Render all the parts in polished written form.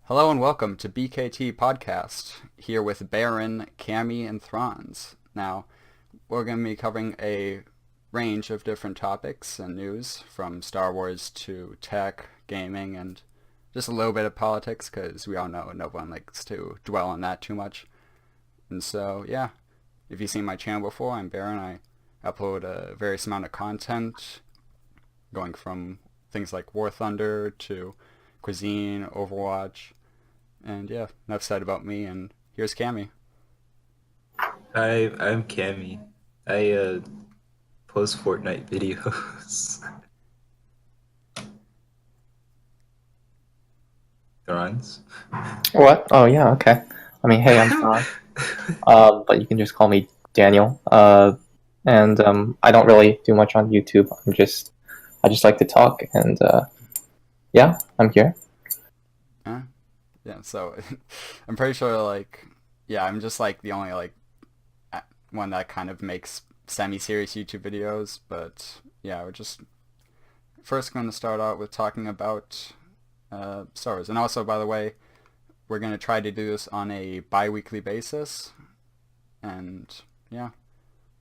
Hello and welcome to BKT Podcast, here with Baron, Cammy, and Thronz. Now, we're going to be covering a range of different topics and news, from Star Wars to tech, gaming, and just a little bit of politics, because we all know no one likes to dwell on that too much. And so, yeah, if you've seen my channel before, I'm Baron. I upload a various amount of content, going from things like War Thunder to cuisine, Overwatch, and yeah, enough said about me, and here's Cammy. Hi, I'm Cammy. I post Fortnite videos. Runs. What? Oh yeah, okay. I mean, hey, I'm Thron. But you can just call me Daniel. And I don't really do much on YouTube. I just like to talk, and yeah, I'm here. Yeah, so I'm pretty sure, yeah, I'm just the only one that kind of makes semi-serious YouTube videos, but yeah, we're just first going to start out with talking about Star Wars. And also, by the way, we're going to try to do this on a bi-weekly basis, and yeah,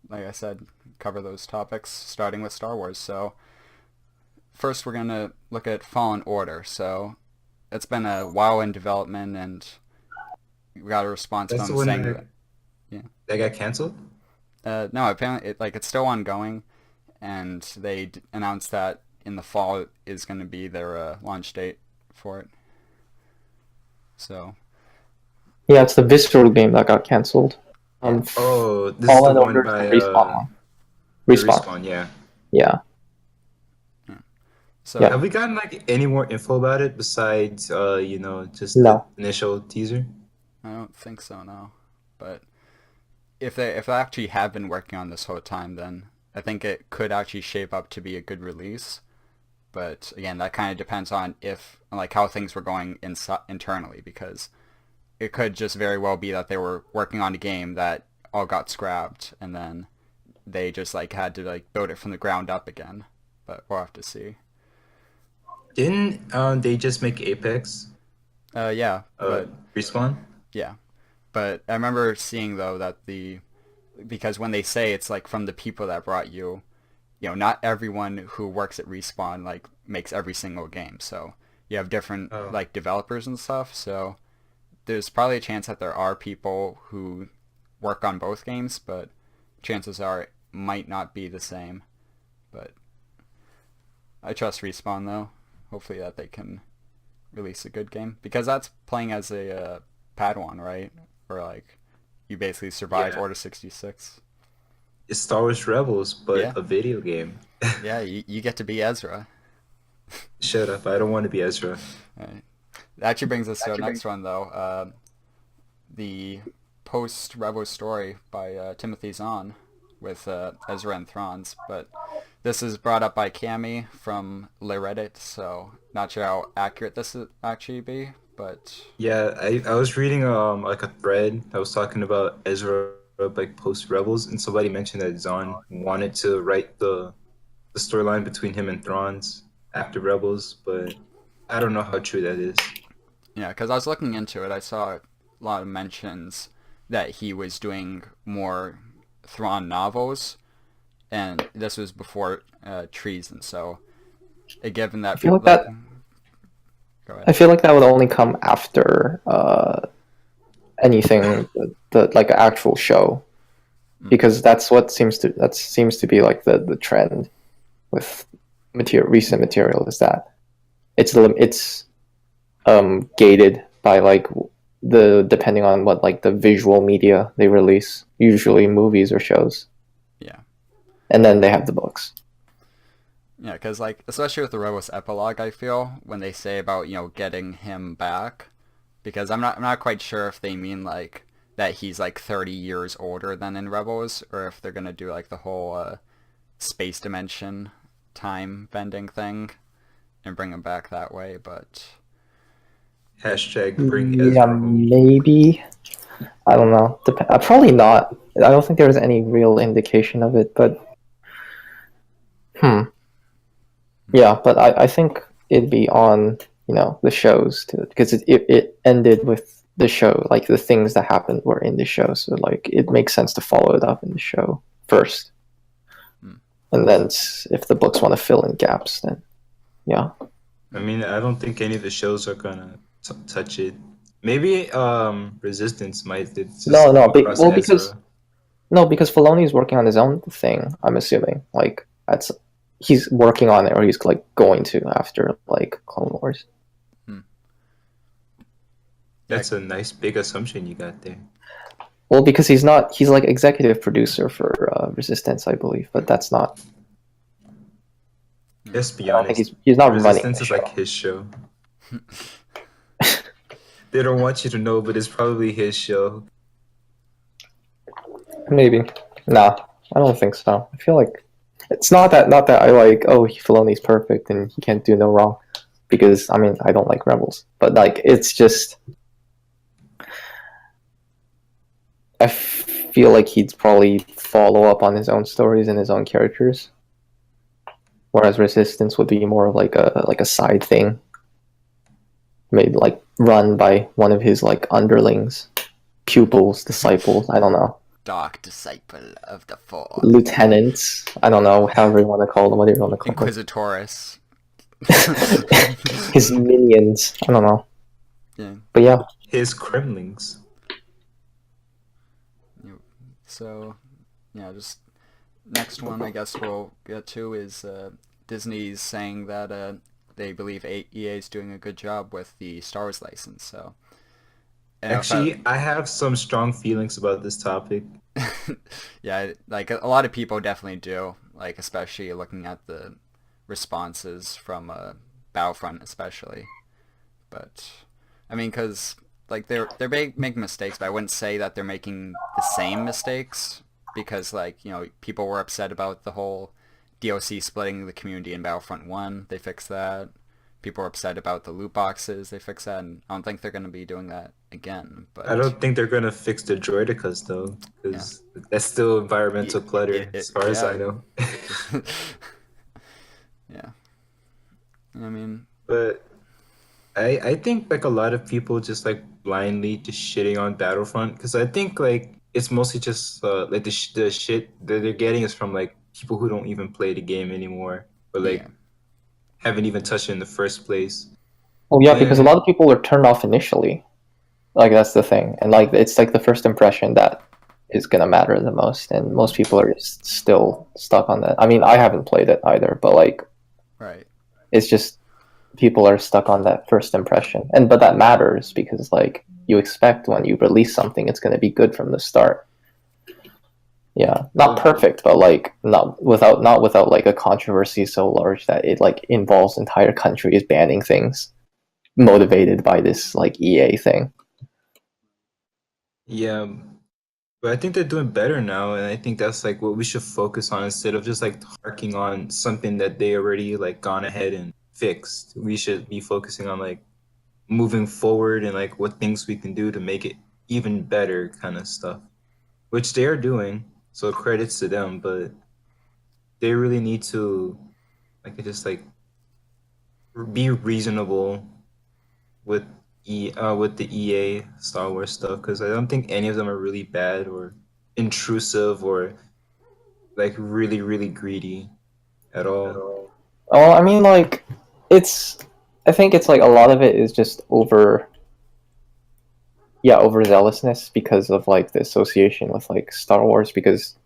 like I said, cover those topics starting with Star Wars. So first we're going to look at Fallen Order. So it's been a while in development, and we got a response That's from the them one saying that, that, yeah. that got canceled? No, apparently it's still ongoing, and they announced that in the fall is going to be their launch date for it. So Yeah, it's the Visceral game that got canceled. yeah, Oh, this is the Fallen one Order is the by Respawn one. the Respawn. Respawn, yeah. Yeah, yeah. yeah. Have So we gotten any more info about it besides just the No. initial teaser? I don't think so, no. But if they actually have been working on this whole time, then I think it could actually shape up to be a good release. But again, that kind of depends on if how things were going internally, because it could just very well be that they were working on a game that all got scrapped, and then they just had to build it from the ground up again. But we'll have to see. Didn't they just make Apex Yeah, uh but Respawn? yeah, but I remember seeing though that because when they say it's from the people that brought you, not everyone who works at Respawn makes every single game. So you have different Oh. developers and stuff. So there's probably a chance that there are people who work on both games, but chances are it might not be the same. But I trust Respawn though. Hopefully that they can release a good game, because that's playing as a Padawan, right? Or you basically survive Yeah. Order 66. It's Star Wars Rebels, Yeah, but a video game. yeah, you get to be Ezra. Shut up, I don't want to be Ezra. Right. That actually brings us to our next one, though. The post-Rebel story by Timothy Zahn with Ezra and Thrawn's. But this is brought up by Cammy from Reddit, so not sure how accurate this would actually be. But Yeah, I was reading like a thread that was talking about Ezra post Rebels, and somebody mentioned that Zahn wanted to write the storyline between him and Thrawn's after Rebels, but I don't know how true that is. yeah, because I was looking into it, I saw a lot of mentions that he was doing more Thrawn novels, and this was before Treason. So, given I that feel people like that. go I ahead. feel like that would only come after anything the like an actual show, Mm. because that seems to be like the trend with recent material, is that it's gated by the depending on what the visual media they release, usually movies or shows, Yeah. and then they have the books. Yeah, because especially with the Rebels epilogue, I feel when they say about getting him back, because I'm not quite sure if they mean that he's 30 years older than in Rebels, or if they're gonna do the whole space dimension time bending thing and bring him back that way. But Hashtag bring Yeah, Ezra home. maybe. I don't know. Probably not. I don't think there was any real indication of it, but yeah. But I think it'd be on the shows because it ended with the show, like the things that happened were in the show, so like it makes sense to follow it up in the show first, and then if the books want to fill in gaps, then yeah. I mean, I don't think any of the shows are gonna touch it. Maybe Resistance might. It's just because Filoni is working on his own thing. I'm assuming like he's working on it, or he's like going to after like Clone Wars. That's a nice big assumption you got there. Well, because he's like executive producer for Resistance, I believe, but that's not. Let's be honest. He's not running. Resistance is like his show. They don't want you to know, but it's probably his show. Maybe. Nah, I don't think so. I feel like it's not that I like, oh, Filoni's perfect and he can't do no wrong, because I mean I don't like Rebels, but like it's just I feel like he'd probably follow up on his own stories and his own characters, whereas Resistance would be more of like a side thing, maybe like run by one of his like underlings, pupils, disciples. I don't know. Dark disciple of the Force. Lieutenants. I don't know, however you want to call them, whatever you want to call Inquisitores. them. His minions. I don't know. Yeah. But yeah. His Kremlings. So, yeah, just next one I guess we'll get to is Disney's saying that they believe EA is doing a good job with the Star Wars license. So, actually, I have some strong feelings about this topic. Yeah, like a lot of people definitely do, like especially looking at the responses from Battlefront, especially. But I mean, because like they're making mistakes, but I wouldn't say that they're making the same mistakes, because like people were upset about the whole DOC splitting the community in Battlefront 1. They fixed that. People were upset about the loot boxes. They fixed that, and I don't think they're going to be doing that again. But I don't think they're going to fix the droidicas, though, because that's still environmental clutter, as far as I know. Yeah. I mean... But I think, like, a lot of people just, like, blindly just shitting on Battlefront, because I think, like, it's mostly just, like, the shit that they're getting is from, like, people who don't even play the game anymore, or, like... haven't even touched it in the first place. Well, yeah, because a lot of people are turned off initially. Like, that's the thing. And, like, it's, like, the first impression that is going to matter the most. And most people are just still stuck on that. I mean, I haven't played it either, but, like... Right. It's just... people are stuck on that first impression. But that matters, because, like, you expect when you release something, it's going to be good from the start. Yeah, not perfect, but like not without like a controversy so large that it like involves entire countries banning things, motivated by this like EA thing. Yeah, but I think they're doing better now, and I think that's like what we should focus on instead of just like harking on something that they already like gone ahead and fixed. We should be focusing on like moving forward and like what things we can do to make it even better, kind of stuff, which they are doing. So credits to them, but they really need to, like, just like be reasonable with the EA Star Wars stuff, because I don't think any of them are really bad or intrusive or like really really greedy at all. Oh, I mean, like I think it's like a lot of it is just overzealousness because of like the association with like Star Wars, because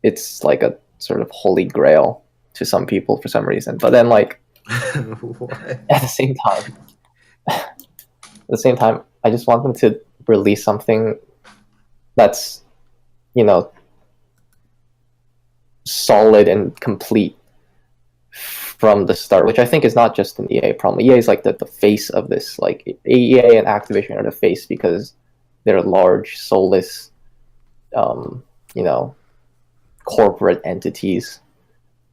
it's like a sort of holy grail to some people for some reason, but then like at the same time I just want them to release something that's solid and complete from the start, which I think is not just an EA problem. EA is like the face of this. Like EA and Activision are the face because they're large, soulless, corporate entities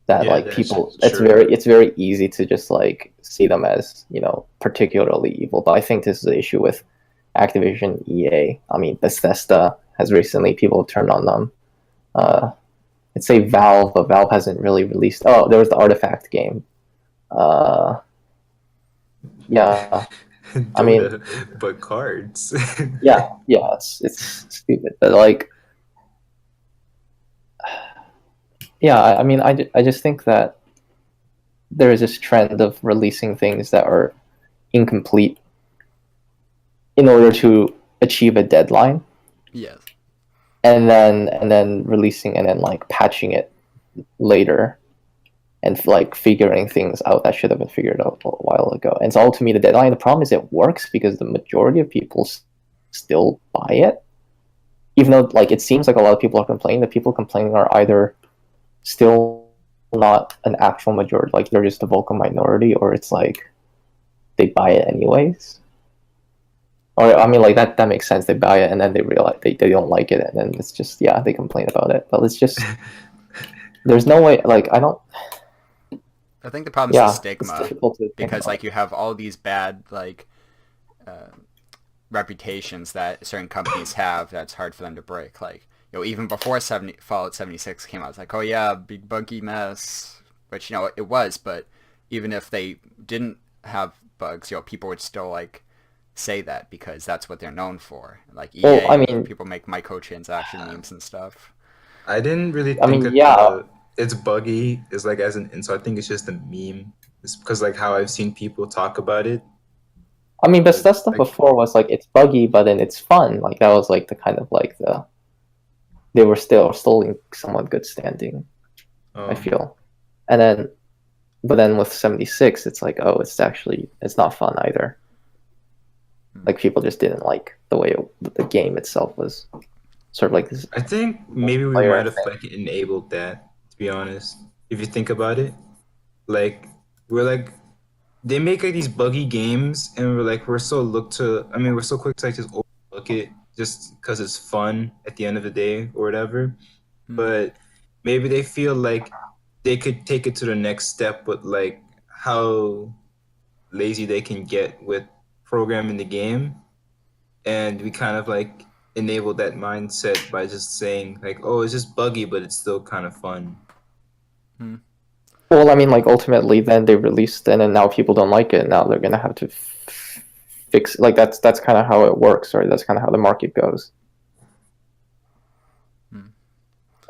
that like people. It's very easy to just like see them as particularly evil. But I think this is the issue with Activision, EA. I mean, Bethesda has recently people have turned on them. I'd say Valve, but Valve hasn't really released... Oh, there was the Artifact game. Yeah, I mean, Dota, but cards. yeah, it's stupid, but like, yeah, I mean, I just think that there is this trend of releasing things that are incomplete in order to achieve a deadline, Yes. and then releasing and then like patching it later and like figuring things out that should have been figured out a while ago. And so to me, the deadline, the problem is it works because the majority of people still buy it, even though like it seems like a lot of people are complaining. The people complaining are either still not an actual majority, like they're just a vocal minority, or it's like they buy it anyways. Or I mean, like that makes sense. They buy it and then they realize they don't like it, and then it's just yeah, they complain about it. But it's just there's no way. Like I don't. I think the problem's the Yeah, it's stigma, difficult to think because about. like you have all these bad like reputations that certain companies have that's hard for them to break. Like, even before Fallout 76 came out, it's like, oh yeah, big buggy mess, which it was. But even if they didn't have bugs, people would still like say that because that's what they're known for. Like Well, I EA, mean, people make microtransaction memes and stuff. I didn't really I think mean, that yeah. it's buggy is like as an insult. I think it's just a meme. It's because like how I've seen people talk about it. I mean, But Bethesda like, before was like it's buggy, but then it's fun. Like that was like the kind of like they were still in somewhat good standing, I um, feel. And then, but then with 76, it's like, oh, it's not fun either. Like people just didn't like the way the game itself was sort of like this I think maybe we player might have thing. like enabled that. To be honest, if you think about it, like we're like they make like these buggy games, and we're so look to. I mean, we're so quick to like just overlook it just because it's fun at the end of the day or whatever. Hmm. But maybe they feel like they could take it to the next step with like how lazy they can get with programming the game, and we kind of like enable that mindset by just saying like, oh, it's just buggy, but it's still kind of fun. Hmm. Well, I mean, like ultimately, then they released, and then now people don't like it. Now they're gonna have to fix. Like that's kind of how it works, right? That's kind of how the market goes. Hmm.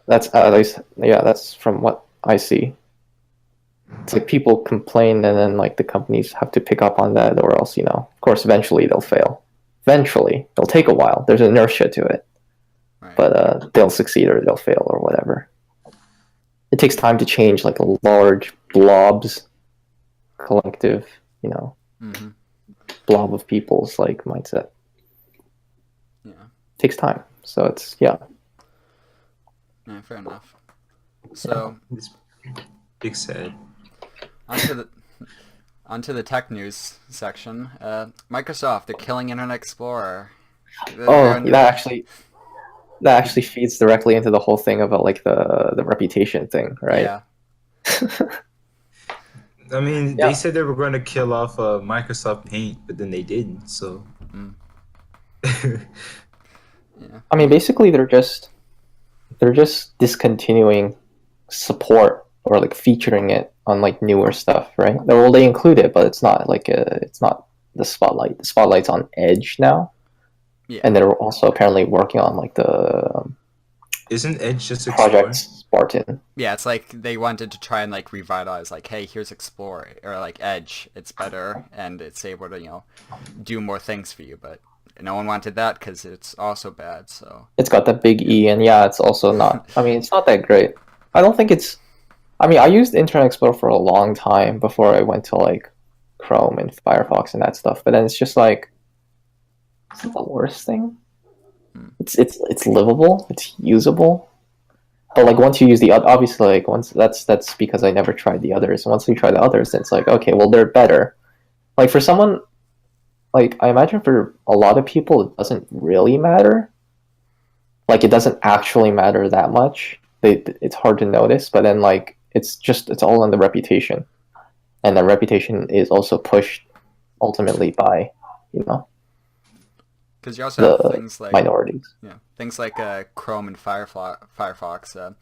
That's at least, yeah, that's from what I see. It's like people complain, and then like the companies have to pick up on that, or else, of course, eventually they'll fail. Eventually, it'll take a while. There's inertia to it, Right. but they'll succeed or they'll fail or whatever. It takes time to change like a large blobs collective, Mm-hmm. blob of people's like mindset. Yeah. It takes time, so it's yeah. Yeah. Fair enough. So It's big sad. onto the onto the tech news section. Microsoft, they're killing Internet Explorer. Oh, that actually feeds directly into the whole thing about like the reputation thing, right? Yeah. I mean, they Yeah. said they were going to kill off Microsoft Paint, but then they didn't. So, Mm. Yeah. I mean, basically, they're just discontinuing support or like featuring it on like newer stuff, right? Well, they include it, but it's not the spotlight. The spotlight's on Edge now, Yeah. and they're also apparently working on like the isn't Edge just Project Explore? Spartan. Yeah, it's like they wanted to try and like revitalize, like, hey, here's Explore or like Edge. It's better and it's able to do more things for you. But no one wanted that because it's also bad. So It's got that big E, and yeah, it's also not. I mean, it's not that great. I don't think it's. I mean, I used Internet Explorer for a long time before I went to like Chrome and Firefox and that stuff. But then it's just like it's not the worst thing. Hmm. It's livable. It's usable. But like once you use the obviously like once that's because I never tried the others. Once you try the others, it's like okay, well they're better. Like for someone like I imagine for a lot of people it doesn't really matter. Like it doesn't actually matter that much. It's hard to notice, but then like it's all on the reputation, and the reputation is also pushed ultimately by you know because you also have the things like minorities. Chrome and Firefox.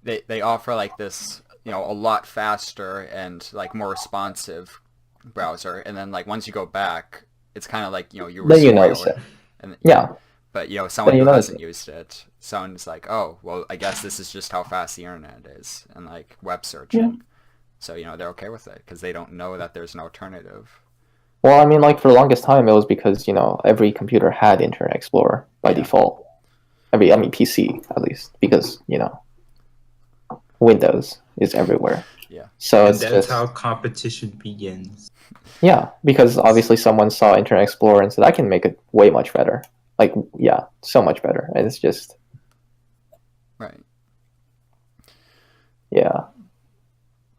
They offer like this a lot faster and like more responsive browser, and then like once you go back, it's kind of like you Then you restore notice your, it. and Yeah, but someone then you who notice hasn't it. used it, someone's like, oh well, I guess this is just how fast the internet is, and like web Yeah. searching, so they're okay with it because they don't know that there's an alternative. Well, I mean, like for the longest time, it was because every computer had Internet Explorer by Yeah. default. I mean PC at least, because Windows is everywhere. Yeah. So And it's that's just how competition begins. yeah, because obviously someone saw Internet Explorer and said, "I can make it way much better." Like, yeah, so much better, and it's just Right. yeah.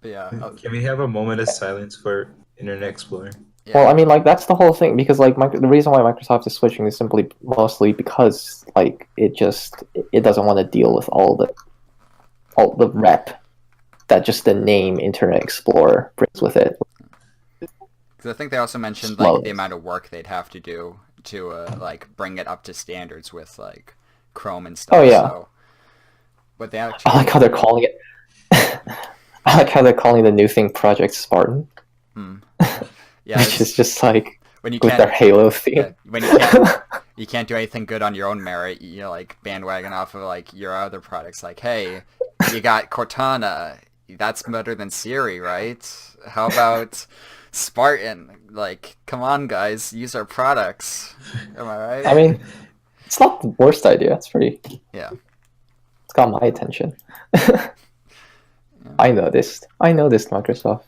But yeah. Can we have a moment of silence for Internet Explorer? Yeah. Well, I mean, like that's the whole thing because like the reason why Microsoft is switching is simply mostly because like it doesn't want to deal with all the rep that just the name Internet Explorer brings with it. Because I think they also mentioned Slow. like the amount of work they'd have to do to like bring it up to standards with like Chrome and stuff. Oh, yeah. So what they actually I like how they're calling it. I like how they're calling the new thing Project Spartan, yeah, which is just like when you with their can't Halo theme. yeah, when you can't do anything good on your own merit, like bandwagon off of like your other products. Like, hey, you got Cortana, that's better than Siri, right? How about Spartan? Like, come on, guys, use our products. Am I right? I mean, it's not the worst idea. It's yeah. It's got my attention. I noticed, Microsoft.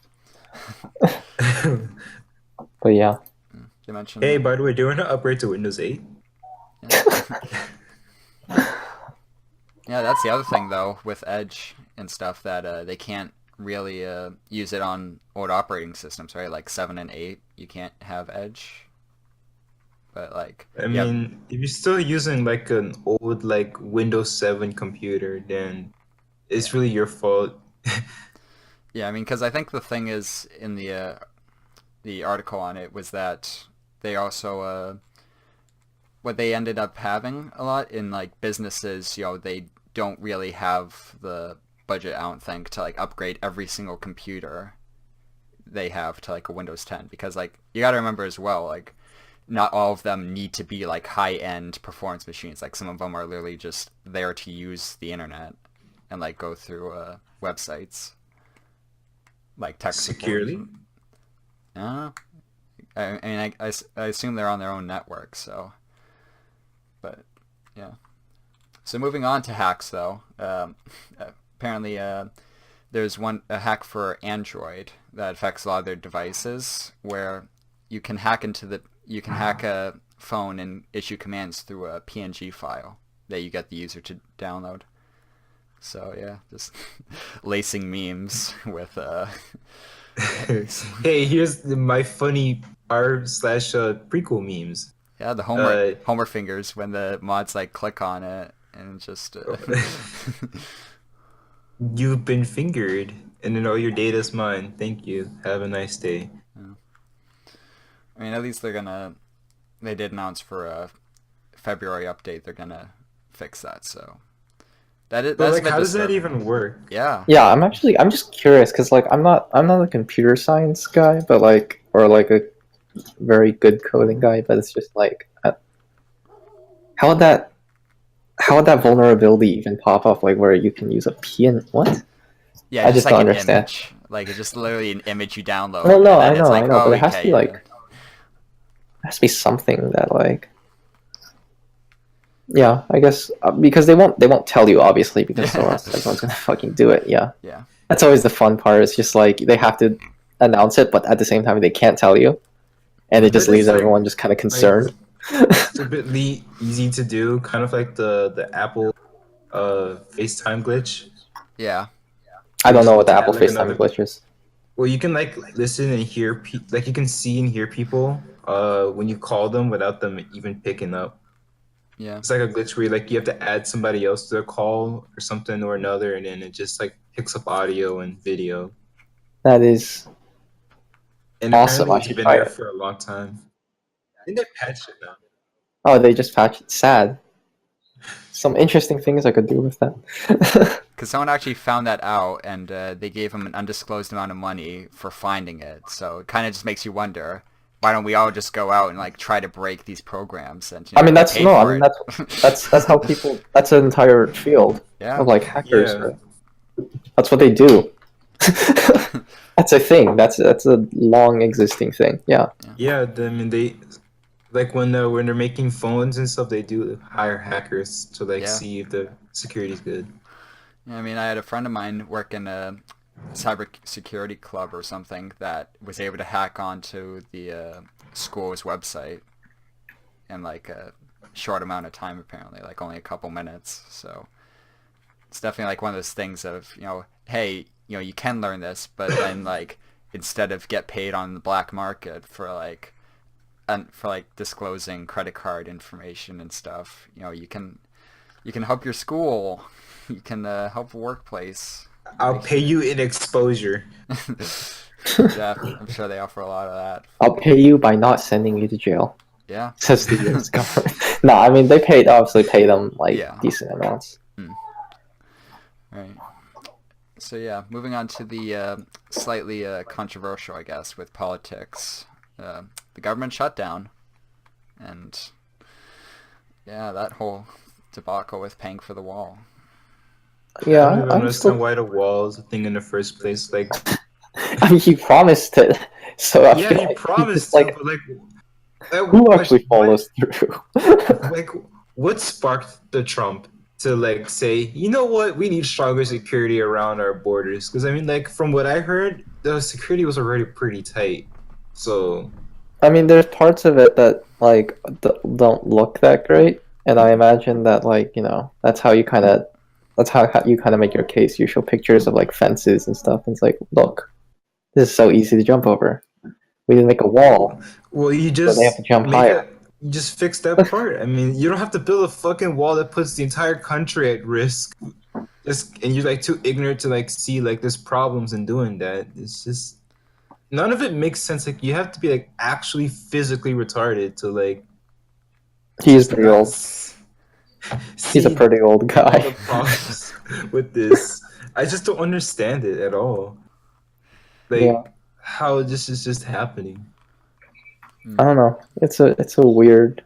But yeah. They mentioned. Hey, by the way, do you want to upgrade to Windows 8? Yeah, that's the other thing though with Edge and stuff that they can't really use it on old operating systems, right? Like 7 and 8, you can't have Edge. But like, I mean, if you're still using like an old like Windows 7 computer, then it's really your fault. yeah, I mean, because I think the thing is in the article on it was that they also what they ended up having a lot in like businesses, they don't really have the budget, I don't think, to like upgrade every single computer they have to like a Windows 10 because like you got to remember as well, like not all of them need to be like high-end performance machines. Like some of them are literally just there to use the internet and like go through websites like tech support. Securely? I mean, I assume they're on their own network, so. But yeah. So moving on to hacks, though. Apparently, there's a hack for Android that affects a lot of their devices, where you can hack a phone and issue commands through a PNG file that you get the user to download. So yeah, just lacing memes with. Hey, here's my funny r/prequel memes. Yeah, the Homer fingers when the mods like click on it and just. You've been fingered, and then all your data's mine. Thank you. Have a nice day. Yeah. I mean, at least they did announce for a February update they're gonna fix that. So that's like, how does that even work? Yeah. Yeah, I'm just curious because like I'm not a computer science guy, but like or like a very good coding guy, but it's just like how would that vulnerability even pop up? Like where you can use a PN what? Yeah, I just like don't an understand. Image. Like it's just literally an image you download. No, and then I know, but it has to okay, be like it has to be something that like. Yeah, I guess because they won't tell you obviously because or else everyone's gonna fucking do it. Yeah. Yeah. That's always the fun part. It's just like they have to announce it, but at the same time they can't tell you, and it just leaves everyone just kind of concerned. Stupidly easy to do, kind of like the Apple FaceTime glitch. Yeah. I don't know what the Yeah, Apple like FaceTime glitch is. Well, you can like listen and hear like you can see and hear people when you call them without them even picking up. Yeah. It's like a glitch where you have to add somebody else to the call or something or another, and then it just like picks up audio and video. That is and awesome. Apparently I it's should been try there it. for a long time. I think they patched it now. Oh, they just patched it. Sad. Some interesting things I could do with that. because someone actually found that out, and they gave him an undisclosed amount of money for finding it. So it kind of just makes you wonder, why don't we all just go out and like try to break these programs? And I mean, that's pay no. I for mean, it. that's how people. That's an entire field Yeah. of like hackers. Yeah. Right? That's what they do. That's a thing. That's a long existing thing. Yeah. Yeah, I mean they like when they're making phones and stuff, they do hire hackers to like Yeah. see if the security's good. I mean, I had a friend of mine work in a cyber security club or something that was able to hack onto the school's website in like a short amount of time, apparently, like only a couple minutes. So it's definitely like one of those things of, hey, you can learn this, but then like instead of get paid on the black market for like disclosing credit card information and stuff, you can help your school, you can help a workplace. I'll pay you in exposure. Yeah, I'm sure they offer a lot of that. I'll pay you by not sending you to jail. Yeah. Says the U.S. government. No, I mean they obviously pay them like decent amounts. Right. So yeah, moving on to the slightly controversial, I guess, with politics. The government shutdown, and yeah, that whole debacle with paying for the wall. Yeah, I don't even I'm understand still. why the wall is a thing in the first place. Like, I mean, he promised it, so I yeah, feel he like promised like it, but like, who actually follows through? Like, what sparked the Trump to like say, you know what, we need stronger security around our borders? Because I mean, like, from what I heard, the security was already pretty tight. So, I mean, there's parts of it that like don't look that great, and I imagine that like that's how you kind of make your case. You show pictures of like fences and stuff, and it's like, look, this is so easy to jump over. We didn't make a wall, well, you so just they have to jump higher. you just fix that part. I mean, you don't have to build a fucking wall that puts the entire country at risk. And you're like too ignorant to like see like there's problems in doing that. It's just none of it makes sense. Like you have to be like actually physically retarded to like. He's pretty old. He's a See pretty old all guy. the problems with this. I just don't understand it at all. Like how this is just happening. I don't know. It's a weird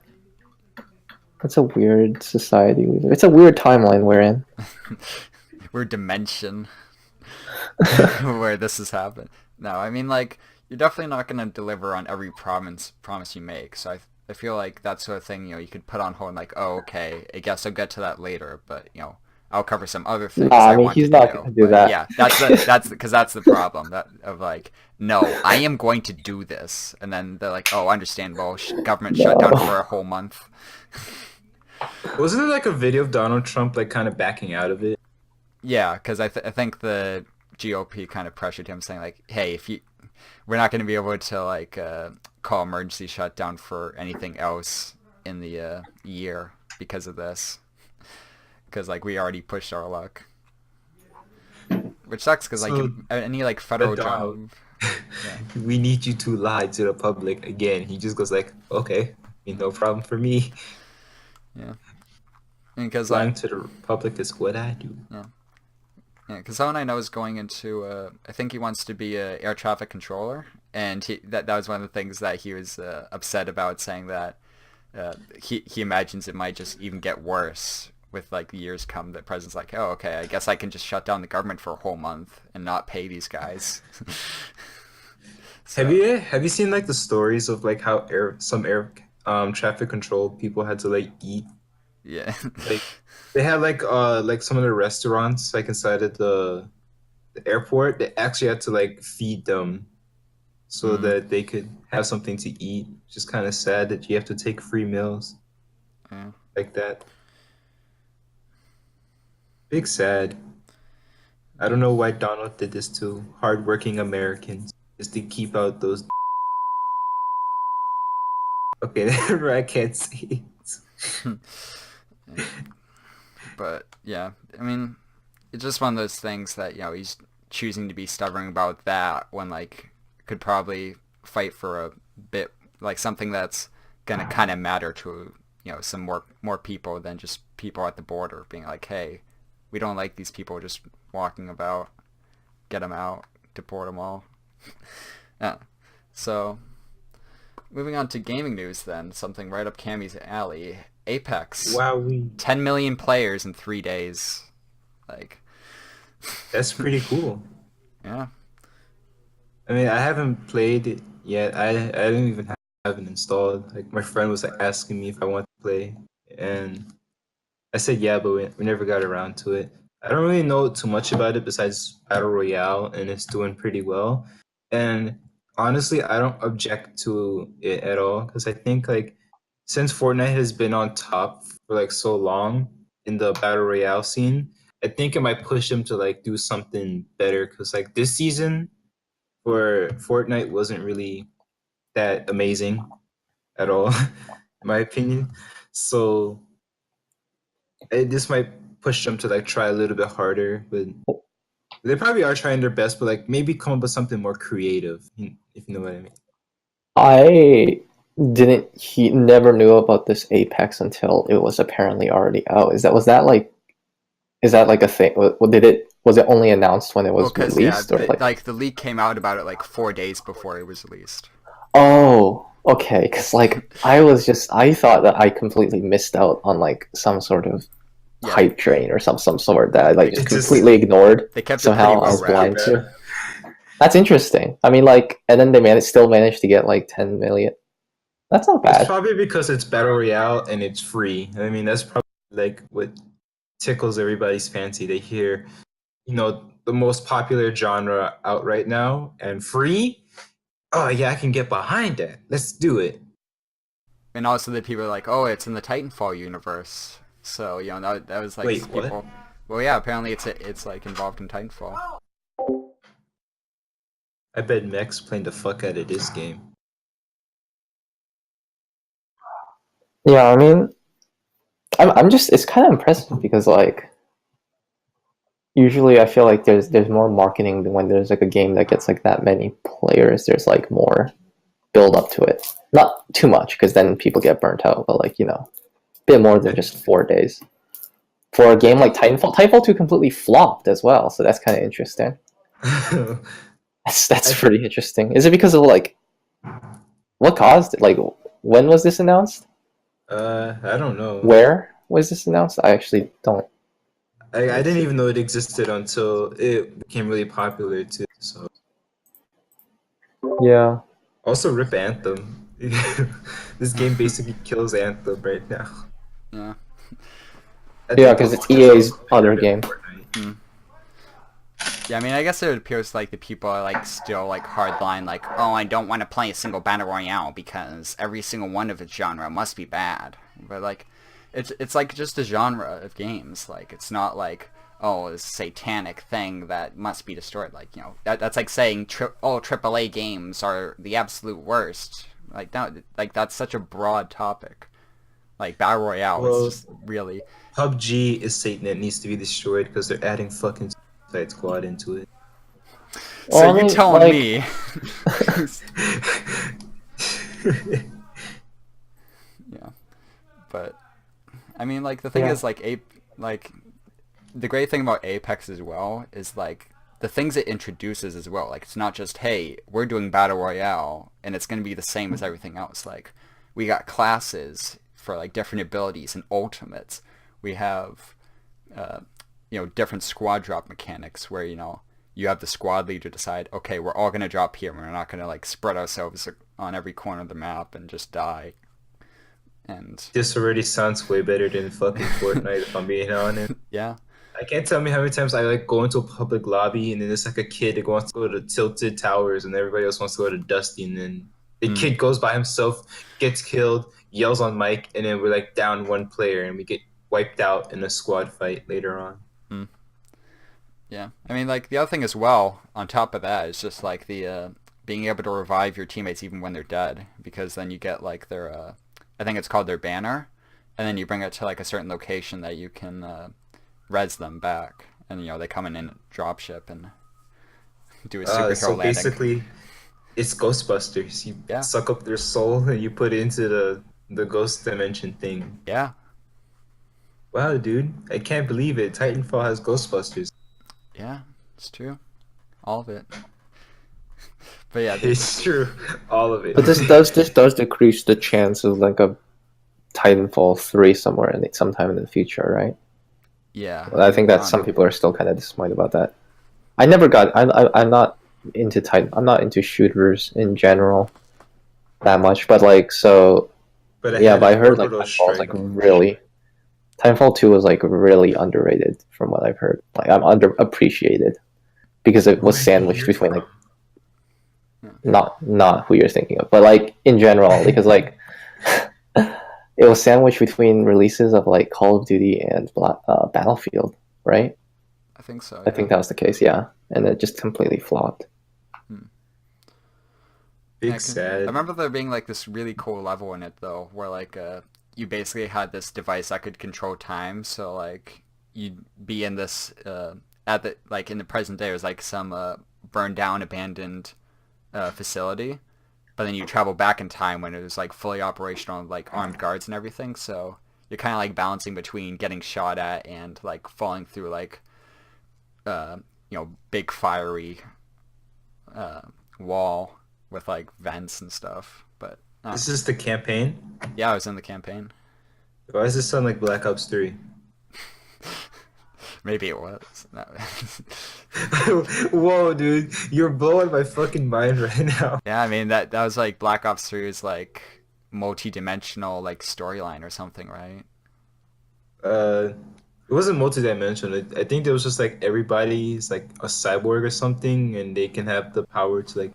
society. It's a weird timeline we're in. Weird dimension where this has happened. No, I mean, like, you're definitely not going to deliver on every promise you make. So I feel like that sort of thing, you could put on hold and like, oh, okay, I guess I'll get to that later, but I'll cover some other things. I mean, he's not going to do that. Yeah, that's the problem of like, no, I am going to do this, and then they're like, oh, understandable, government shutdown for a whole month. Wasn't there like a video of Donald Trump like kind of backing out of it? Yeah, because I think the GOP kind of pressured him, saying like, hey, we're not going to be able to like call emergency shutdown for anything else in the year because of this, because like we already pushed our luck, which sucks because like any like federal job. Yeah. We need you to lie to the public again. He just goes like, okay, no problem for me. Yeah, because lying to the public is what I do. Yeah. Yeah, because someone I know is going into, I think he wants to be a air traffic controller, and that was one of the things that he was upset about, saying that he imagines it might just even get worse with like the years come. That president's like, oh, okay, I guess I can just shut down the government for a whole month and not pay these guys. So, have you seen like the stories of like how some air traffic control people had to like eat? Yeah. Like they had like some of the restaurants like inside of the airport. They actually had to like feed them so that they could have something to eat. It's just kind of sad that you have to take free meals like that. Big sad. I don't know why Donald did this to hardworking Americans, just to keep out those. Okay, I can't see it. But yeah, I mean, it's just one of those things that he's choosing to be stubborn about that when like could probably fight for a bit, like something that's gonna kind of matter to some more people than just people at the border being like, hey, we don't like these people just walking about. Get them out, deport them all. Yeah. So, moving on to gaming news then, something right up Cammy's alley. Apex. Wow, 10 million players in 3 days. Like, that's pretty cool. yeah. I mean, I haven't played it yet. I didn't even have it installed. Like my friend was like asking me if I want to play, and I said yeah, but we never got around to it. I don't really know too much about it besides Battle Royale, and it's doing pretty well. And honestly, I don't object to it at all because I think like since Fortnite has been on top for like so long in the Battle Royale scene, I think it might push them to like do something better because like this season for Fortnite wasn't really that amazing at all, in my opinion. So this might push them to like try a little bit harder, but they probably are trying their best. But like maybe come up with something more creative, if you know what I mean. I never knew about this Apex until it was apparently already out. Is that like a thing? Was it only announced when it was released, or like the leak came out about it like 4 days before it was released. Oh, okay. Because like I thought that I completely missed out on like some sort of hype train or some sort that I like just completely ignored. They kept somehow I was blind to. That's interesting. I mean, like, and then they still managed to get like 10 million. That's not bad. It's probably because it's Battle Royale and it's free. I mean, that's probably like what tickles everybody's fancy. They hear, the most popular genre out right now and free. Oh yeah, I can get behind that. Let's do it. And also the people are like, oh, it's in the Titanfall universe. So that was like Wait, people. What? Well, yeah, apparently it's like involved in Titanfall. I bet Mech's playing the fuck out of this game. Yeah, I mean, I'm just, it's kind of impressive because like usually I feel like there's more marketing than when there's like a game that gets like that many players. There's like more build up to it. Not too much because then people get burnt out, but like a bit more than just 4 days. For a game like Titanfall 2 completely flopped as well, so that's kind of interesting. That's pretty interesting. Is it because of like what caused it? Like when was this announced? I don't know. Where was this announced? I actually don't. I didn't even know it existed until it became really popular too. So yeah. Also, rip Anthem. This game basically kills Anthem right now. Yeah. Yeah, because it's EA's other game. Yeah, I mean, I guess it appears like the people are like still like hardline, like, oh, I don't want to play a single battle royale because every single one of its genre must be bad. But like, it's like just a genre of games. Like, it's not like, oh, this satanic thing that must be destroyed. Like, that's like saying AAA games are the absolute worst. Like, no, like that's such a broad topic. Like battle royale is just really. PUBG is Satan. It needs to be destroyed because they're adding fucking Suicide Squad into it. So you telling me? Yeah, but I mean, like the thing is, like the great thing about Apex as well is like the things it introduces as well. Like it's not just, hey, we're doing battle royale and it's going to be the same as everything else. Like we got classes for like different abilities and ultimates. We have different squad drop mechanics where you have the squad leader decide, okay, we're all going to drop here. We're not going to like spread ourselves on every corner of the map and just die. And this already sounds way better than fucking Fortnite, if I'm being honest. Yeah. I can't tell me how many times I like go into a public lobby and then there's like a kid that wants to go to Tilted Towers and everybody else wants to go to Dusty, and then the kid goes by himself, gets killed, yells on mic, and then we're like down one player and we get wiped out in a squad fight later on. Yeah, I mean, like the other thing as well on top of that is just like the being able to revive your teammates even when they're dead, because then you get like their I think it's called their banner, and then you bring it to like a certain location that you can res them back, and they come in a dropship and do a superhero so landing. Basically, it's Ghostbusters. You suck up their soul and you put it into the ghost dimension thing. Yeah. Wow, dude, I can't believe it. Titanfall has Ghostbusters. Yeah, it's true. All of it. But yeah, It's true, all of it. But this does decrease the chance of like a Titanfall 3 somewhere in sometime in the future, right? yeah. I think that On some people are still kind of disappointed about that. I'm not into Titan. I'm not into shooters in general that much, but like so But I yeah. had But I an heard like orbital Titanfall is like strike. really Titanfall 2 was like really underrated from what I've heard. Like I'm underappreciated because it was Where did you sandwiched hear between from? like not who you're thinking of, but like in general because like it was sandwiched between releases of like Call of Duty and Battlefield, right? I think so, I yeah. think that was the case, yeah. And it just completely flopped. Hmm. Yeah, Big 'cause I sad. remember there being like this really cool level in it though, where like you basically had this device that could control time. So like you'd be in this at the like in the present day, it was like some burned down, abandoned facility, but then you travel back in time when it was like fully operational, like armed guards and everything. So you're kind of like balancing between getting shot at and like falling through like uh, big fiery uh, wall with like vents and stuff. But This is the campaign. yeah, I was in the campaign. Why does this sound like Black Ops 3? Maybe it was. No. Whoa, dude, you're blowing my fucking mind right now. Yeah, I mean that was like Black Ops 3's like multi-dimensional like storyline or something, right? Uh, it wasn't multi-dimensional. I think there was just like everybody's like a cyborg or something, and they can have the power to like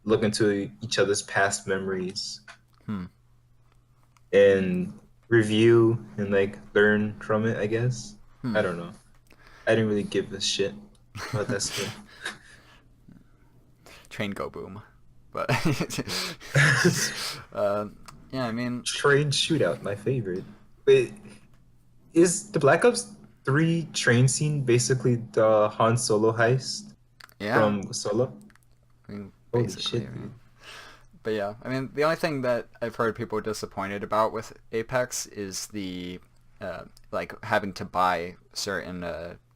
look into each other's past memories Hmm. and review and like learn from it, I guess. Hmm. I don't know. I didn't really give a shit about that stuff. Train go boom, but uh, yeah, I mean, Train shootout, my favorite. Wait, is the Black Ops 3 train scene basically the Han Solo heist yeah, from Solo? I mean, Holy basically, shit, I dude. mean, but yeah, I mean, the only thing that I've heard people disappointed about with Apex is the like having to buy certain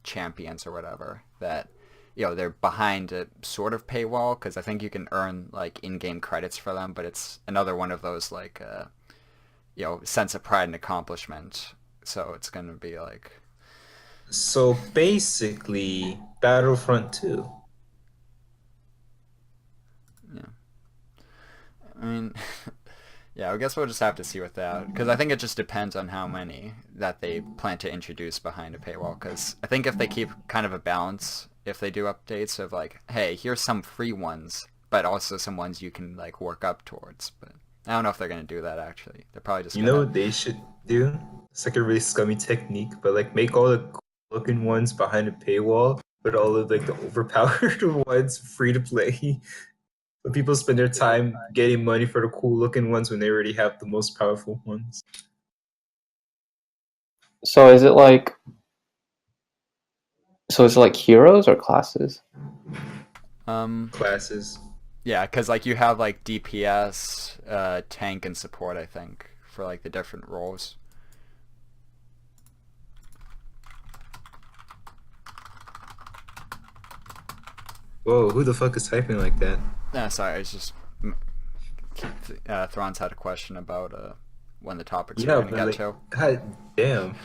champions or whatever that they're behind a sort of paywall because I think you can earn like in-game credits for them, but it's another one of those like sense of pride and accomplishment. So it's gonna be like So basically, Battlefront 2. yeah. I mean, yeah, I guess we'll just have to see with that because I think it just depends on how many that they plan to introduce behind a paywall. Because I think if they keep kind of a balance, if they do updates of like, hey, here's some free ones, but also some ones you can like work up towards. But I don't know if they're gonna do that actually. They're probably just You know gonna what they should do? It's like a really scummy technique, but like make all the cool looking ones behind a paywall, but all of like the overpowered ones free to play. But people spend their time getting money for the cool looking ones when they already have the most powerful ones. So is it like heroes or classes? um Classes. yeah, because like you have like DPS, tank, and support. I think for like the different roles. Whoa, who the fuck is typing like that? Yeah, sorry, it's just Thron's had a question about when the topics are Yeah, gonna but get like, to. god damn.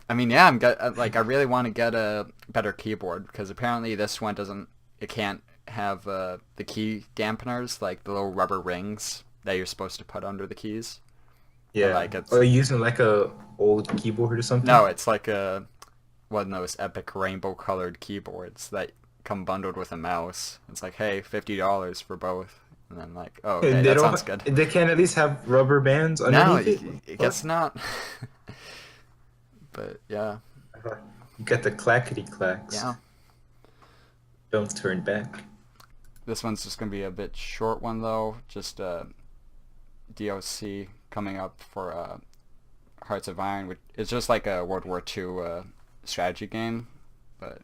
I mean, yeah, I really want to get a better keyboard because apparently this one doesn't. It can't have the key dampeners, like the little rubber rings that you're supposed to put under the keys. And Yeah. like it's Are you using like a old keyboard or no, something? it's like one of those epic rainbow colored keyboards that come bundled with a mouse. It's like, hey, $50 for both, and then like, oh, okay, And they that don't. sounds good. They can't at least have rubber bands No, underneath it. What I the guess not. But yeah, fuck? You got the clackety clacks. yeah. Don't turn back. This one's just gonna be a bit short one though. Just DOC coming up for Hearts of Iron, which is just like a World War II strategy game, but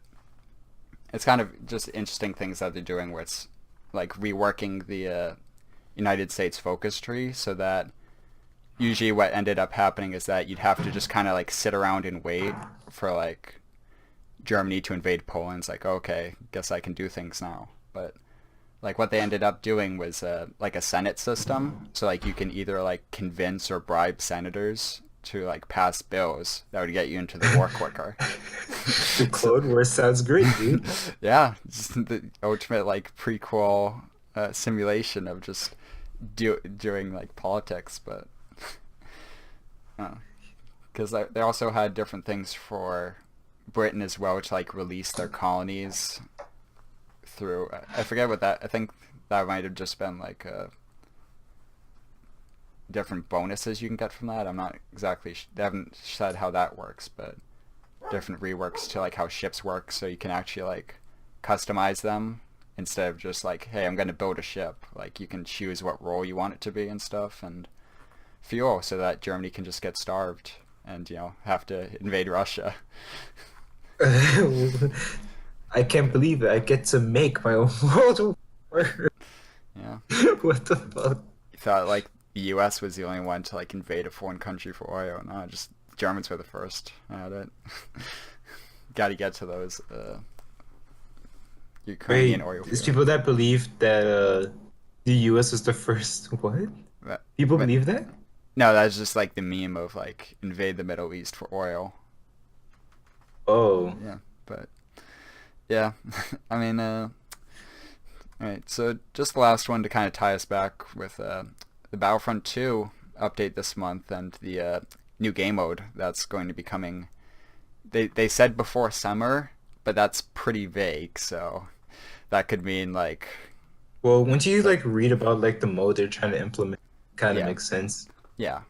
it's kind of just interesting things that they're doing where it's like reworking the United States focus tree so that usually what ended up happening is that you'd have to just kind of like sit around and wait for like Germany to invade Poland. It's like, okay, guess I can do things now. But like what they ended up doing was like a Senate system. So like you can either like convince or bribe senators to like pass bills that would get you into the war quicker. The Clone Wars sounds great, dude. Yeah, just the ultimate like prequel simulation of just doing like politics, but because they also had different things for Britain as well to like release their colonies through. I forget what that. I think that might have just been like different bonuses you can get from that. I'm not exactly. They haven't said how that works, but different reworks to like how ships work, so you can actually like customize them instead of just like, hey, I'm going to build a ship. Like you can choose what role you want it to be and stuff, and fuel, so that Germany can just get starved and have to invade Russia. I can't believe it. I get to make my own world war. Yeah. What the fuck? You thought like the U.S. was the only one to like invade a foreign country for oil. No, just Germans were the first at it. Got to get to those Ukrainian oil There's fields. people that believe that the U.S. was the first. What? People believe that? No, that's just like the meme of like invade the Middle East for oil. Oh. Yeah, but yeah, I mean, all right. So just the last one to kind of tie us back with the Battlefront 2 update this month and the new game mode that's going to be coming. They said before summer, but that's pretty vague. So that could mean like. Well, once you like read about like the mode they're trying to implement, kind of makes sense. Yeah.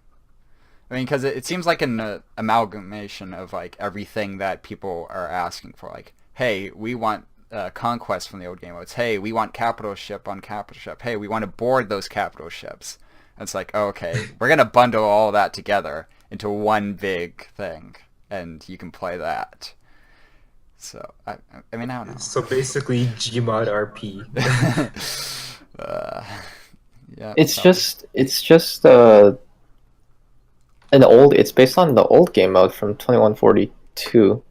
I mean, because it seems like an amalgamation of like everything that people are asking for. Like, hey, we want conquest from the old game modes. Hey, we want capital ship on capital ship. Hey, we want to board those capital ships. And it's like, okay, we're gonna bundle all that together into one big thing, and you can play that. So I mean, I don't know. So basically, Gmod RP. Yeah. It's just it's based on the old game mode from 2142.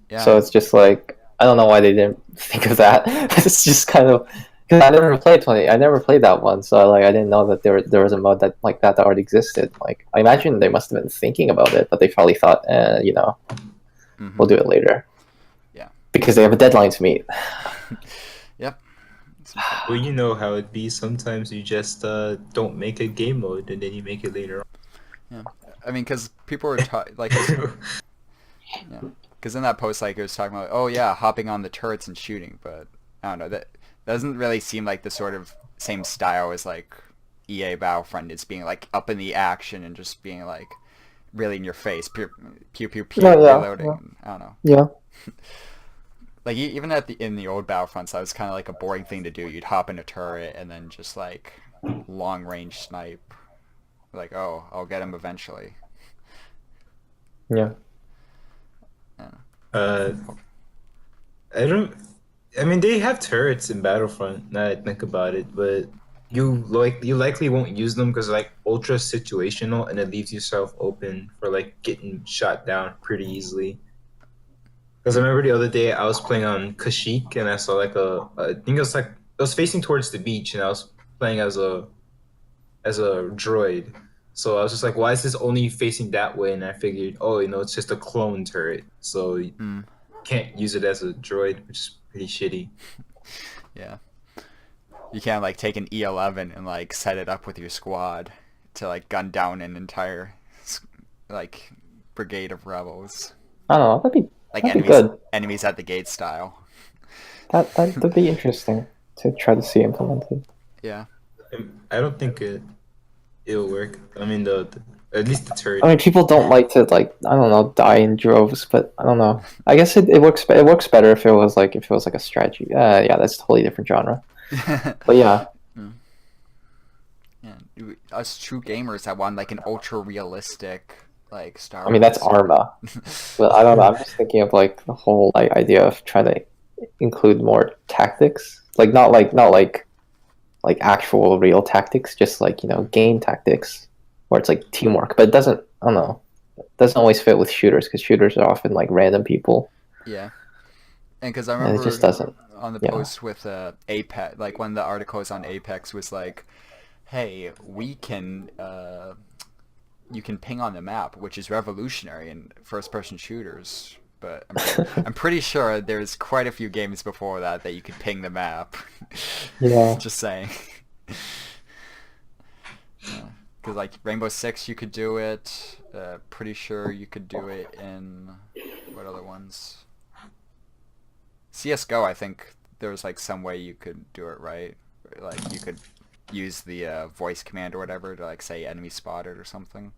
Yeah. So it's just like, I don't know why they didn't think of that. It's just kind of, because I never played that one, so like I didn't know that there was a mode that like that already existed. Like I imagine they must have been thinking about it, but they probably thought, we'll do it later. Yeah. Because they have a deadline to meet. Yep. Well, you know how it be. Sometimes you just don't make a game mode, and then you make it later on. Yeah. I mean, because people were like, yeah, because in that post, like it was talking about, oh yeah, hopping on the turrets and shooting, but I don't know, that doesn't really seem like the sort of same style as like EA Battlefront. It's being like up in the action and just being like really in your face, pew pew pew, reloading. Yeah. I don't know. Yeah. Like even in the old Battlefronts, that was kind of like a boring thing to do. You'd hop in a turret and then just like long range snipe. Like, oh, I'll get him eventually. Yeah. I mean, they have turrets in Battlefront. Now that I think about it, but you likely won't use them because like ultra situational, and it leaves yourself open for like getting shot down pretty easily. Because I remember the other day I was playing on Kashyyyk and I saw like I think it was facing towards the beach, and I was playing as a droid. So I was just like, why is this only facing that way? And I figured, oh, it's just a clone turret. So you can't use it as a droid, which is pretty shitty. Yeah. You can't like take an E11 and like set it up with your squad to like gun down an entire like brigade of rebels. I don't know. That'd be good. Enemies at the gate style. That'd be interesting to try to see implemented. Yeah. I don't think it'll work. I mean, at least the turret. I mean, people don't like to die in droves, but I don't know. I guess it works. It works better if it was like a strategy. Yeah, that's a totally different genre. But yeah. Yeah, us true gamers that want like an ultra realistic like Star Wars. I mean, that's Arma. But I don't know. I'm just thinking of like the whole like idea of trying to include more tactics, like not like actual real tactics, just like game tactics. where it's like teamwork, but it doesn't. I don't know. It doesn't always fit with shooters because shooters are often like random people, Yeah. And because I and it remember just doesn't. on the Yeah. post with Apex, like one of the articles on Apex was like, hey, we can you can ping on the map, which is revolutionary in first-person shooters. But I'm pretty sure there's quite a few games before that you could ping the map. Yeah. Just saying. Because like Rainbow Six, you could do it. Pretty sure you could do it in what other ones? CS:GO, I think there was like some way you could do it, right? Like you could use the voice command or whatever to like say enemy spotted or something.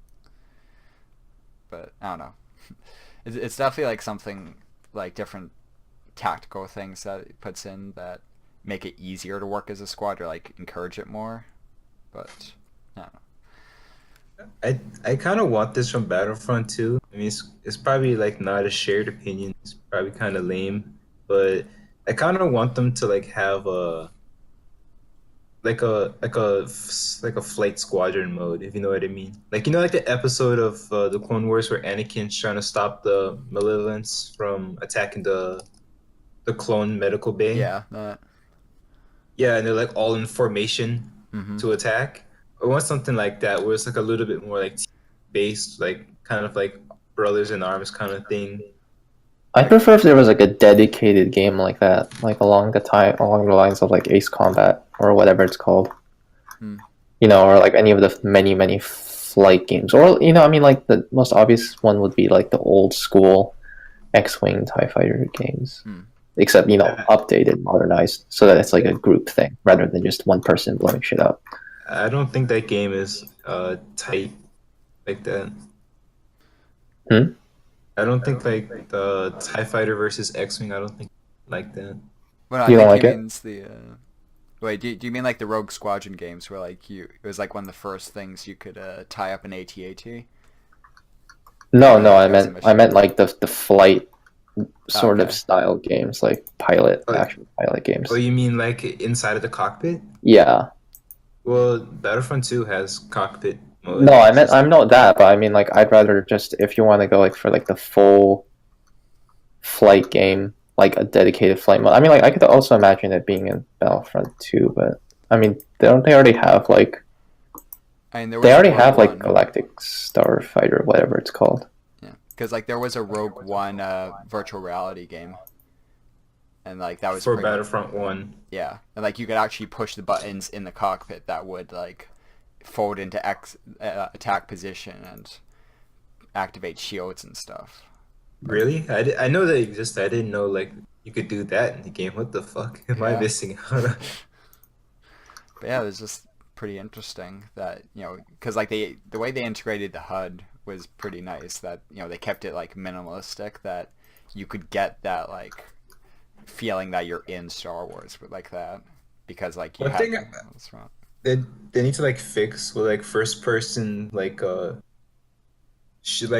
But I don't know. It's definitely like something like different tactical things that it puts in that make it easier to work as a squad or like encourage it more. But I don't know. I kind of want this from Battlefront too. I mean, it's probably like not a shared opinion. It's probably kind of lame, but I kind of want them to like have a like a flight squadron mode, if you know what I mean. Like you know, like the episode of the Clone Wars where Anakin's trying to stop the Malevolence from attacking the clone medical bay. Yeah, that. Yeah, and they're like all in formation Mm-hmm. to attack. I want something like that where it's like a little bit more like team based, like kind of like brothers in arms kind of thing. I prefer if there was like a dedicated game like that, like along the lines of like Ace Combat or whatever it's called. Hmm. You know, or like any of the many flight games, or I mean, like the most obvious one would be like the old school X-wing TIE fighter games, Hmm. except updated, modernized, so that it's like a group thing rather than just one person blowing shit up. I don't think that game is tight like that. Hmm? I don't think like the TIE Fighter versus X-Wing, I don't think like that. Well, I You think don't like he it? means the. Wait, do you mean like the Rogue Squadron games where like it was like one of the first things you could tie up an AT-AT? No, Or no, that was a mission? I meant like the flight sort of Okay. style games, like actual pilot games. Oh, you mean like inside of the cockpit? Yeah. Well, Battlefront 2 has cockpit mode. No, I know that, but I mean, like, I'd rather just if you want to go like for like the full flight game, like a dedicated flight mode. I mean, like, I could also imagine it being in Battlefront 2, but I mean, don't they already have like I mean, there was they a already Rogue have like One. Galactic Starfighter, whatever it's called. Yeah, because like there was a Rogue One virtual reality game, and like that was for pretty much- Battlefront 1. yeah, and like you could actually push the buttons in the cockpit that would like fold into attack position and activate shields and stuff. Really? I know that existed. I didn't know like you could do that in the game. What the fuck am I Yeah. missing out? But yeah, it was just pretty interesting that because like the way they integrated the HUD was pretty nice. That they kept it like minimalistic. That you could get that like feeling that you're in Star Wars with like that because like you One have thing that's right. they need to like fix with like first person like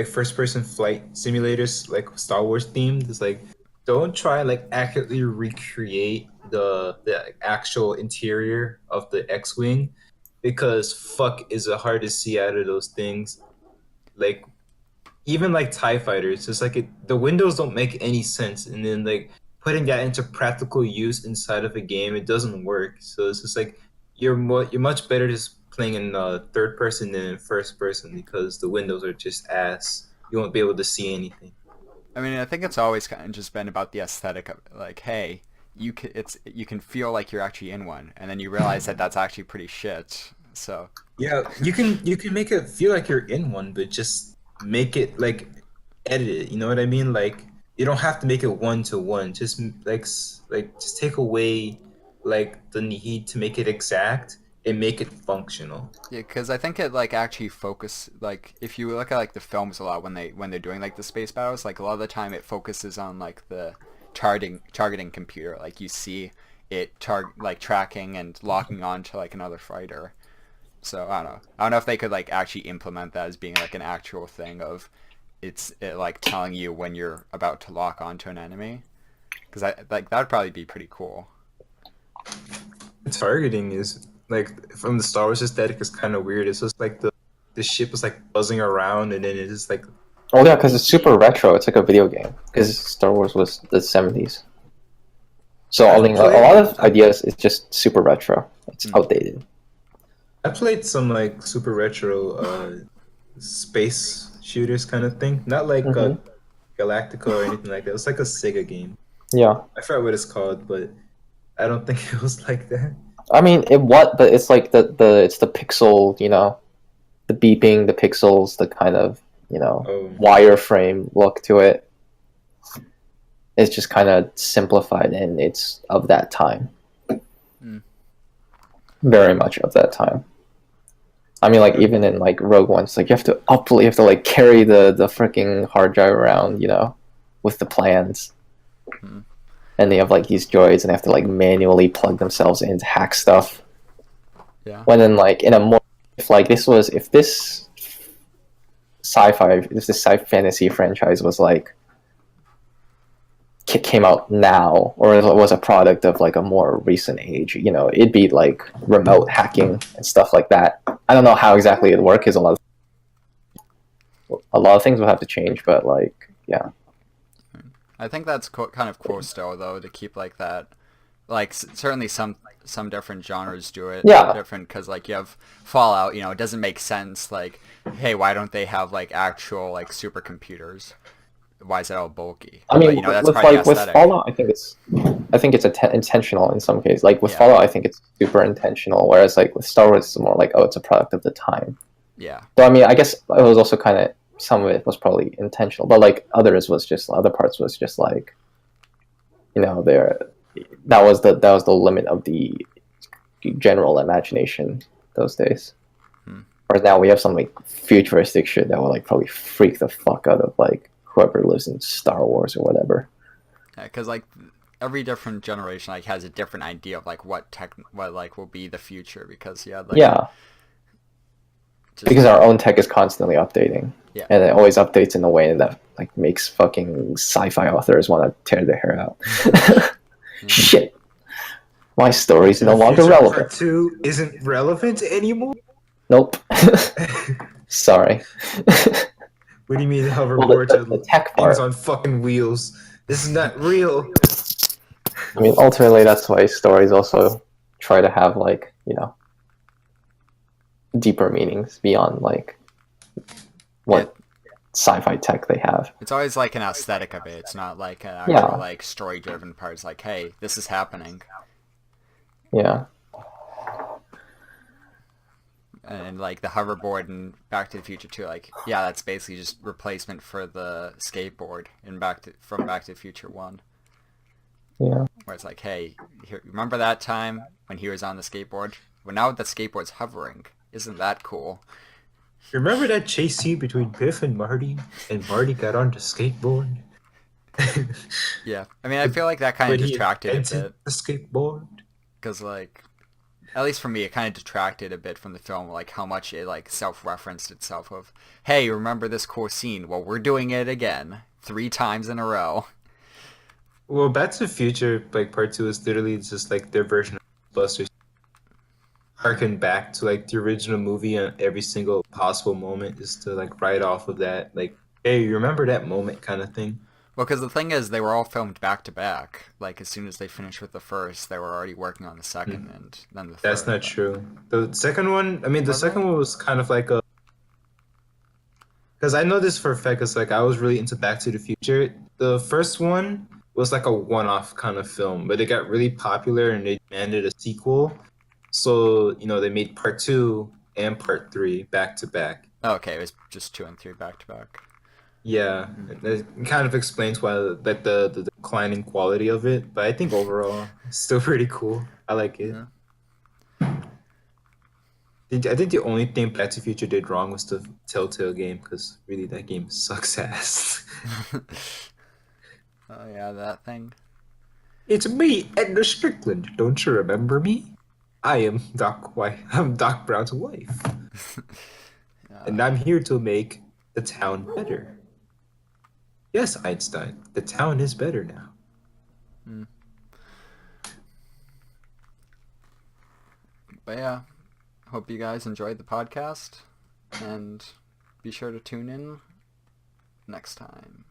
first person flight simulators like Star Wars themed. It's like don't try and like accurately recreate the actual interior of the X-wing because fuck is it hard to see out of those things. Like even like TIE fighters, it's like the windows don't make any sense, and then like putting that into practical use inside of a game, it doesn't work. So it's just like you're much better just playing in third person than in first person because the windows are just ass. You won't be able to see anything. I mean, I think it's always kind of just been about the aesthetic of like, hey, you can feel like you're actually in one, and then you realize that that's actually pretty shit. So Yeah, you can make it feel like you're in one, but just make it like edit it. You know what I mean? Like you don't have to make it one to one. Just just take away like the need to make it exact and make it functional. yeah, because I think it like actually like if you look at like the films a lot when they're doing like the space battles, like a lot of the time it focuses on like the targeting computer. Like you see it tracking and locking on to like another fighter. So I don't know if they could like actually implement that as being like an actual thing of it like telling you when you're about to lock onto an enemy, because that would probably be pretty cool. Targeting is like from the Star Wars aesthetic is kind of weird. It's just like the ship was like buzzing around, and then it just like Oh yeah, because it's super retro. It's like a video game. Because Star Wars was the 70s. So I mean, a lot of ideas is just super retro. It's outdated. I played some like super retro space shooters kind of thing. Not like Galactica or anything like that. It was like a Sega game. Yeah. I forgot what it's called, but I don't think it was like that. I mean, but it's like it's the pixel, you know, the beeping, the pixels, the kind of, you know, wireframe look to it. It's just kind of simplified, and it's of that time. Very much of that time. I mean, like, even in like Rogue One, it's like you have to like carry the freaking hard drive around, you know, with the plans. And they have like these droids, and they have to like manually plug themselves in to hack stuff. Yeah. When in like in a more if this sci fantasy franchise was like came out now, or it was a product of like a more recent age, you know, it'd be like remote hacking and stuff like that. I don't know how exactly it'd work, because a lot of things will have to change, but like, yeah. I think that's kind of cool still, though, to keep like that. Like, certainly some different genres do it different, because like you have Fallout, you know, it doesn't make sense. Like, hey, why don't they have like actual like supercomputers? Why is it all bulky? I mean, but, you know, that's with probably like with Fallout, I think it's intentional in some cases. Like with Fallout, I think it's super intentional. Whereas like with Star Wars, it's more like, oh, it's a product of the time. Yeah. So I mean, I guess it was also kind of, some of it was probably intentional, but like other parts was just like, you know, that was the limit of the general imagination those days. Whereas now we have some like futuristic shit that will like probably freak the fuck out of like whoever lives in Star Wars or whatever. Yeah, because like every different generation like has a different idea of like what like will be the future, because because our own tech is constantly updating. Yeah. And it always updates in a way that like makes fucking sci-fi authors want to tear their hair out. Shit. My story's no longer relevant. Part 2 isn't relevant anymore? Nope. Sorry. What do you mean hoverboards the tech part on fucking wheels? This is not real. I mean, ultimately, that's why stories also try to have like, you know, deeper meanings beyond like what sci-fi tech they have. It's always like an aesthetic of it. It's not like an actual like story-driven part. It's like, hey, this is happening. Yeah. And like the hoverboard in Back to the Future too, like, yeah, that's basically just replacement for the skateboard in Back to the Future 1. Yeah. Where it's like, hey, remember that time when he was on the skateboard? Well, now the skateboard's hovering. Isn't that cool? Remember that chase scene between Biff and Marty Marty got on the skateboard? Yeah. I mean, I feel like that kind of detracted a bit. The skateboard? Because, like, at least for me, it kind of detracted a bit from the film, like how much it like self-referenced itself of, hey, remember this cool scene? Well, we're doing it again 3 times in a row. Well, Back to the Future, like Part 2 is literally just like their version of Busters. Harken back to like the original movie, and every single possible moment is to like write off of that, like, hey, you remember that moment kind of thing. Well, because the thing is, they were all filmed back to back. Like, as soon as they finished with the first, they were already working on the second, and then the third. That's not true. The second one, I mean, the second one was kind of like a... Because I know this for a fact, because like, I was really into Back to the Future. The first one was like a one-off kind of film, but it got really popular, and they demanded a sequel. So, you know, they made Part 2 and Part 3 back to back. Oh, okay, it was just 2 and 3 back to back. Yeah, it kind of explains why that the declining quality of it, but I think overall it's still pretty cool. I like it. Yeah. I think the only thing Back to the Future did wrong was the Telltale game, because really that game sucks ass. Oh yeah, that thing. It's me, Edna Strickland. Don't you remember me? I am Doc White. I'm Doc Brown's wife, and I'm here to make the town better. Yes, Einstein, the town is better now. But yeah, hope you guys enjoyed the podcast. and be sure to tune in next time.